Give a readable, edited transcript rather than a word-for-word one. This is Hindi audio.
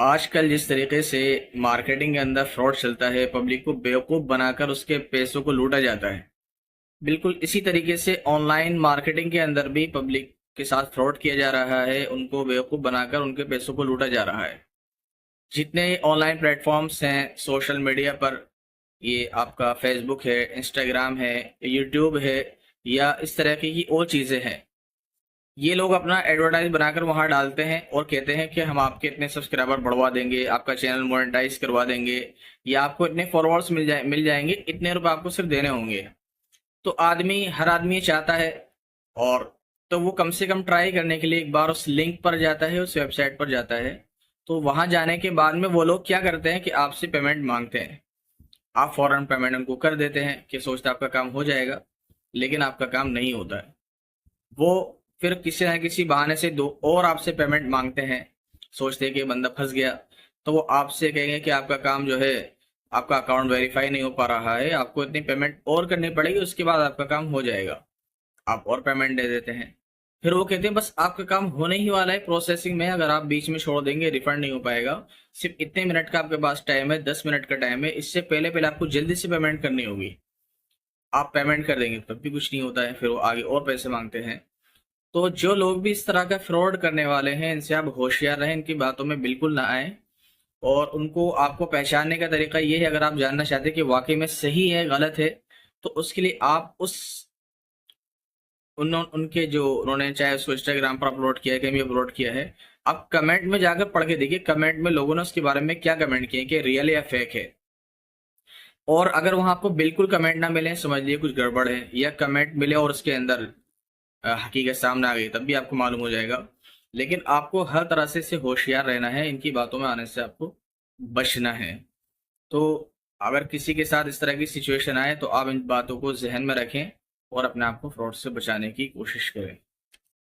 आजकल जिस तरीके से मार्केटिंग के अंदर फ्रॉड चलता है, पब्लिक को बेवकूफ़ बनाकर उसके पैसों को लूटा जाता है। बिल्कुल इसी तरीके से ऑनलाइन मार्केटिंग के अंदर भी पब्लिक के साथ फ्रॉड किया जा रहा है, उनको बेवकूफ़ बनाकर उनके पैसों को लूटा जा रहा है। जितने ऑनलाइन प्लेटफॉर्म्स हैं सोशल मीडिया पर, ये आपका फेसबुक है, इंस्टाग्राम है, यूट्यूब है या इस तरह की और चीज़ें हैं, ये लोग अपना एडवर्टाइज बनाकर वहां डालते हैं और कहते हैं कि हम आपके इतने सब्सक्राइबर बढ़वा देंगे, आपका चैनल मोनेटाइज करवा देंगे या आपको इतने फॉलोअर्स मिल जाएंगे, इतने रुपए आपको सिर्फ देने होंगे। तो हर आदमी ये चाहता है, और तो वो कम से कम ट्राई करने के लिए एक बार उस लिंक पर जाता है, उस वेबसाइट पर जाता है। तो वहां जाने के बाद में वो लोग क्या करते हैं कि आपसे पेमेंट मांगते हैं। आप फौरन पेमेंट उनको कर देते हैं कि सोचते आपका काम हो जाएगा, लेकिन आपका काम नहीं होता है। वो फिर किसी न किसी बहाने से दो और आपसे पेमेंट मांगते हैं, सोचते हैं कि बंदा फंस गया। तो वो आपसे कहेंगे कि आपका काम जो है, आपका अकाउंट वेरीफाई नहीं हो पा रहा है, आपको इतनी पेमेंट और करनी पड़ेगी, उसके बाद आपका काम हो जाएगा। आप और पेमेंट दे देते हैं। फिर वो कहते हैं बस आपका काम होने ही वाला है, प्रोसेसिंग में, अगर आप बीच में छोड़ देंगे रिफंड नहीं हो पाएगा। सिर्फ इतने मिनट का आपके पास टाइम है, 10 मिनट का टाइम है, इससे पहले पहले आपको जल्दी से पेमेंट करनी होगी। आप पेमेंट कर देंगे तब भी कुछ नहीं होता है, फिर वो आगे और पैसे मांगते हैं। तो जो लोग भी इस तरह का फ्रॉड करने वाले हैं, इनसे आप होशियार रहें, इनकी बातों में बिल्कुल ना आए। और उनको आपको पहचानने का तरीका ये है, अगर आप जानना चाहते हैं कि वाकई में सही है गलत है, तो उसके लिए आप उनके जो उन्होंने चाहे उसको इंस्टाग्राम पर अपलोड किया है, कहीं भी अपलोड किया है, आप कमेंट में जाकर पढ़ के देखिए, कमेंट में लोगों ने उसके बारे में क्या कमेंट किए कि रियल या फेक है। और अगर वहां आपको बिल्कुल कमेंट ना मिले, समझ लिए कुछ गड़बड़ है, या कमेंट मिले और उसके अंदर हकीकत सामने आ गई, तब भी आपको मालूम हो जाएगा। लेकिन आपको हर तरह से इससे होशियार रहना है, इनकी बातों में आने से आपको बचना है। तो अगर किसी के साथ इस तरह की सिचुएशन आए तो आप इन बातों को जहन में रखें और अपने आप को फ्रॉड से बचाने की कोशिश करें।